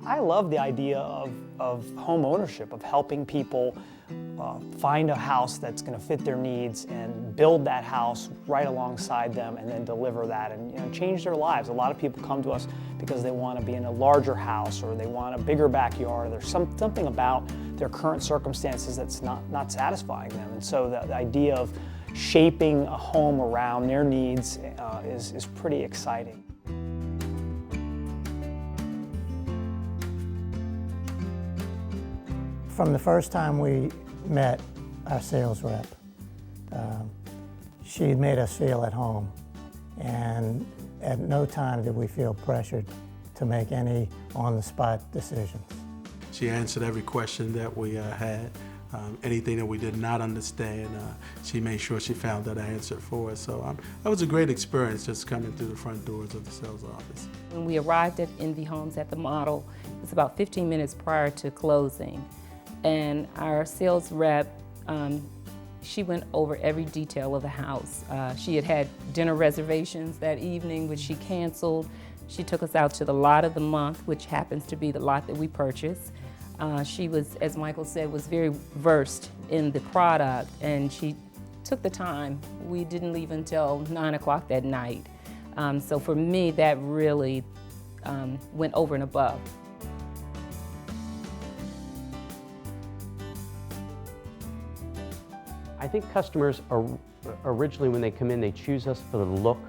I love the idea of home ownership, of helping people find a house that's going to fit their needs and build that house right alongside them and then deliver that and change their lives. A lot of people come to us because they want to be in a larger house or they want a bigger backyard. There's something about their current circumstances that's not satisfying them. And so the idea of shaping a home around their needs is pretty exciting. From the first time we met our sales rep, she made us feel at home, and at no time did we feel pressured to make any on-the-spot decisions. She answered every question that we had. Anything that we did not understand, she made sure she found that answer for us. So that was a great experience just coming through the front doors of the sales office. When we arrived at Envy Homes at the model, it was about 15 minutes prior to closing. And our sales rep, she went over every detail of the house. She had dinner reservations that evening, which she canceled. She took us out to the lot of the month, which happens to be the lot that we purchased. She was, as Michael said, was very versed in the product, and she took the time. We didn't leave until 9 o'clock that night. So for me, that really went over and above. I think customers are originally, when they come in, they choose us for the look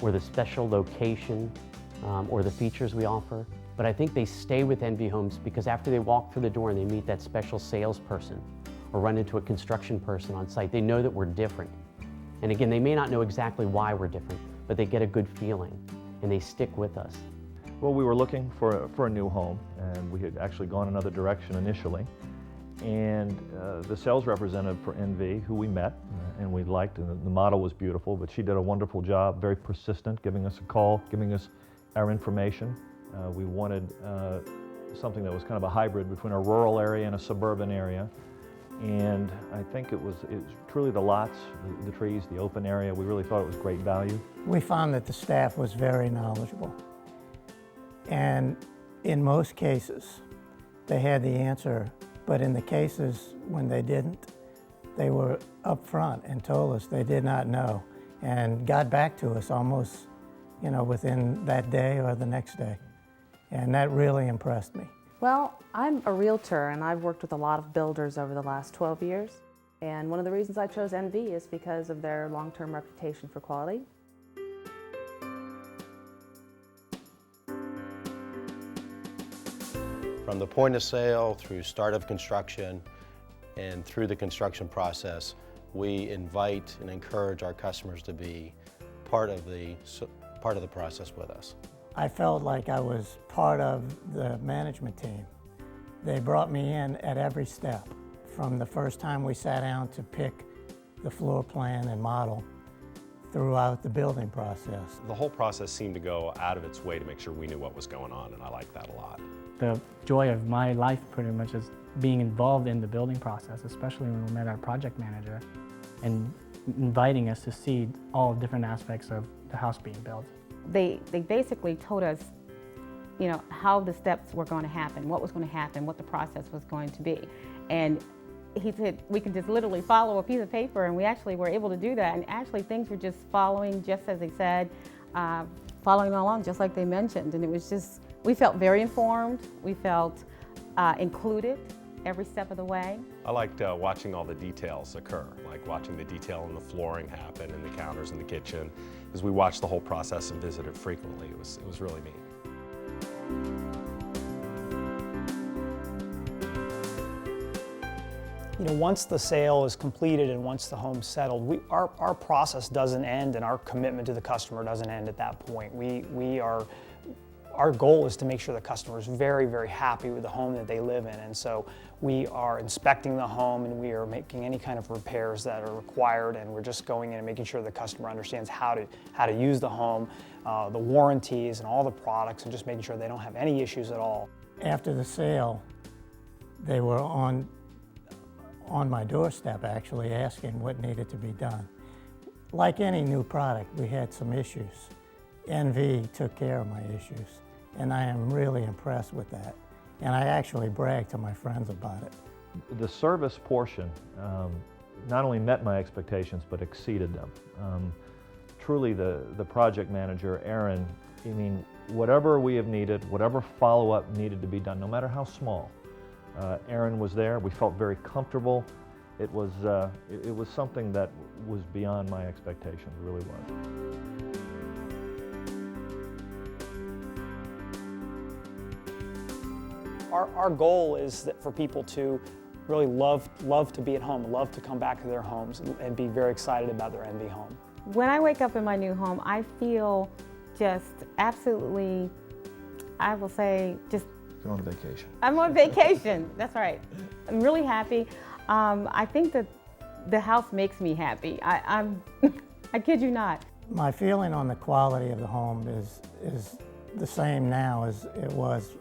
or the special location or the features we offer. But I think they stay with Envy Homes because after they walk through the door and they meet that special salesperson or run into a construction person on site, they know that we're different. And again, they may not know exactly why we're different, but they get a good feeling and they stick with us. Well, we were looking for a new home, and we had actually gone another direction initially. And the sales representative for Envy, who we met and we liked, and the model was beautiful, but she did a wonderful job, very persistent, giving us a call, giving us our information. We wanted something that was kind of a hybrid between a rural area and a suburban area. And I think it was truly the lots, the trees, the open area. We really thought it was great value. We found that the staff was very knowledgeable. And in most cases, they had the answer. But in the cases when they didn't, they were upfront and told us they did not know and got back to us almost, within that day or the next day. And that really impressed me. Well, I'm a realtor and I've worked with a lot of builders over the last 12 years. And one of the reasons I chose Envy is because of their long-term reputation for quality. From the point of sale through start of construction and through the construction process, we invite and encourage our customers to be part of the process with us. I felt like I was part of the management team. They brought me in at every step, from the first time we sat down to pick the floor plan and model throughout the building process. The whole process seemed to go out of its way to make sure we knew what was going on, and I liked that a lot. The joy of my life pretty much is being involved in the building process, especially when we met our project manager and inviting us to see all different aspects of the house being built. They basically told us, how the steps were going to happen, what was going to happen, what the process was going to be. And he said we could just literally follow a piece of paper, and we actually were able to do that. And actually things were just following just as they said, following along just like they mentioned. And it was just, we felt very informed, we felt included every step of the way. I liked watching all the details occur, like watching the detail in the flooring happen and the counters in the kitchen. As we watched the whole process and visited frequently, it was really neat. Once the sale is completed and once the home's settled, our process doesn't end and our commitment to the customer doesn't end at that point. Our goal is to make sure the customer is very, very happy with the home that they live in. And so we are inspecting the home and we are making any kind of repairs that are required, and we're just going in and making sure the customer understands how to use the home, the warranties and all the products, and just making sure they don't have any issues at all. After the sale, they were on my doorstep actually asking what needed to be done. Like any new product, we had some issues. Envy took care of my issues, and I am really impressed with that. And I actually brag to my friends about it. The service portion not only met my expectations, but exceeded them. Truly, the project manager, Aaron, I mean, whatever we have needed, whatever follow-up needed to be done, no matter how small, Aaron was there. We felt very comfortable. It was something that was beyond my expectations, it really was. Our goal is that for people to really love to be at home, love to come back to their homes, and be very excited about their NV home. When I wake up in my new home, I feel just absolutely, I will say, just... You're on vacation. I'm on vacation, that's right. I'm really happy. I think that the house makes me happy. I kid you not. My feeling on the quality of the home is the same now as it was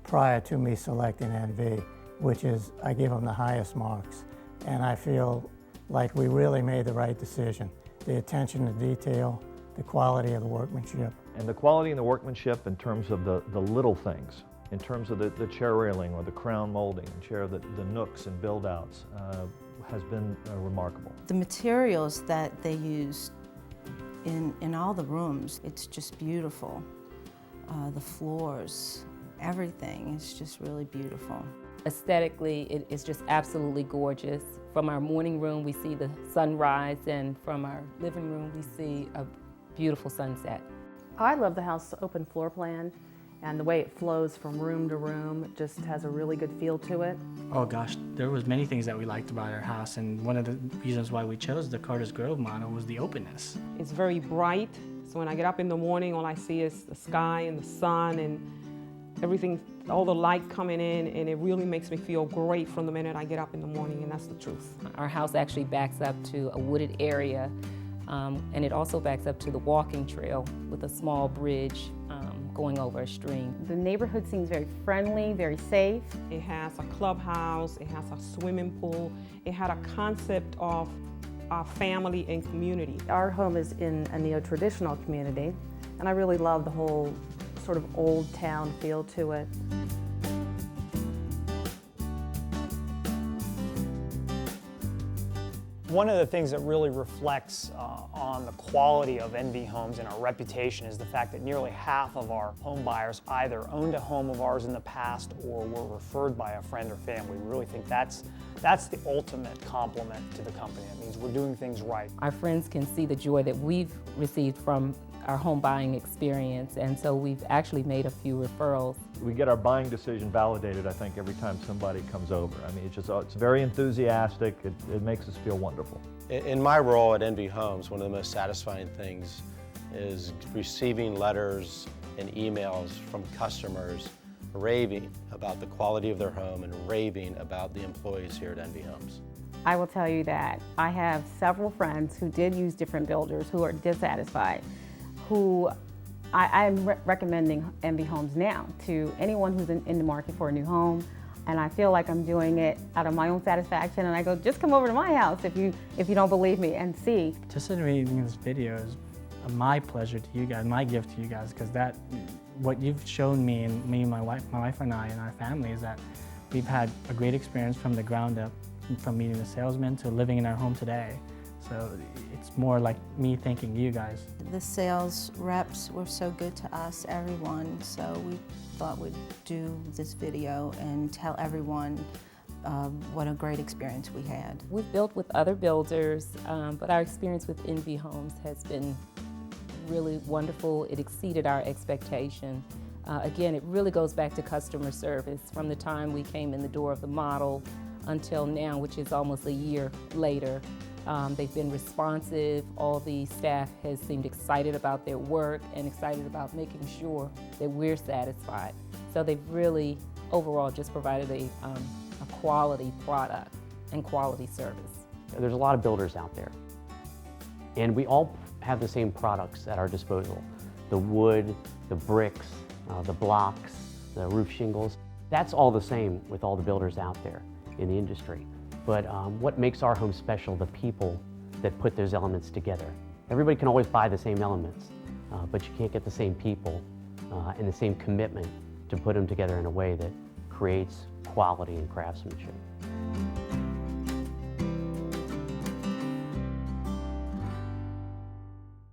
prior to me selecting NV, which is I give them the highest marks. And I feel like we really made the right decision. The attention to detail, the quality of the workmanship. And the quality and the workmanship in terms of the little things, in terms of the chair railing or the crown molding, and the nooks and build-outs, has been remarkable. The materials that they used in all the rooms, it's just beautiful. The floors, everything is just really beautiful. Aesthetically, it is just absolutely gorgeous. From our morning room, we see the sunrise, and from our living room, we see a beautiful sunset. I love the house open floor plan, and the way it flows from room to room. It just has a really good feel to it. Oh gosh, there was many things that we liked about our house, and one of the reasons why we chose the Carter's Grove model was the openness. It's very bright, so when I get up in the morning, all I see is the sky and the sun and everything, all the light coming in, and it really makes me feel great from the minute I get up in the morning, and that's the truth. Our house actually backs up to a wooded area, and it also backs up to the walking trail with a small bridge going over a stream. The neighborhood seems very friendly, very safe. It has a clubhouse, it has a swimming pool, it had a concept of family and community. Our home is in a neo-traditional community, and I really love the whole sort of old town feel to it. One of the things that really reflects on the quality of NV Homes and our reputation is the fact that nearly half of our home buyers either owned a home of ours in the past or were referred by a friend or family. We really think that's the ultimate compliment to the company. It means we're doing things right. Our friends can see the joy that we've received from our home buying experience, and so we've actually made a few referrals. We get our buying decision validated, I think, every time somebody comes over. I mean, it's very enthusiastic. It makes us feel wonderful. In my role at NV Homes, one of the most satisfying things is receiving letters and emails from customers raving about the quality of their home and raving about the employees here at NV Homes. I will tell you that I have several friends who did use different builders who are dissatisfied, who I'm recommending NV Homes now to anyone who's in the market for a new home. And I feel like I'm doing it out of my own satisfaction, and I go, just come over to my house if you don't believe me and see. Participating in this video is my pleasure to you guys, my gift to you guys, because what you've shown me, and my wife and I and our family, is that we've had a great experience from the ground up, from meeting the salesman to living in our home today. So it's more like me thanking you guys. The sales reps were so good to us, everyone, so we thought we'd do this video and tell everyone what a great experience we had. We've built with other builders, but our experience with NV Homes has been really wonderful. It exceeded our expectation. Again, it really goes back to customer service. From the time we came in the door of the model until now, which is almost a year later, they've been responsive. All the staff has seemed excited about their work and excited about making sure that we're satisfied. So they've really, overall, just provided a quality product and quality service. There's a lot of builders out there, and we all have the same products at our disposal. The wood, the bricks, the blocks, the roof shingles. That's all the same with all the builders out there in the industry. But what makes our home special, the people that put those elements together. Everybody can always buy the same elements, but you can't get the same people and the same commitment to put them together in a way that creates quality and craftsmanship.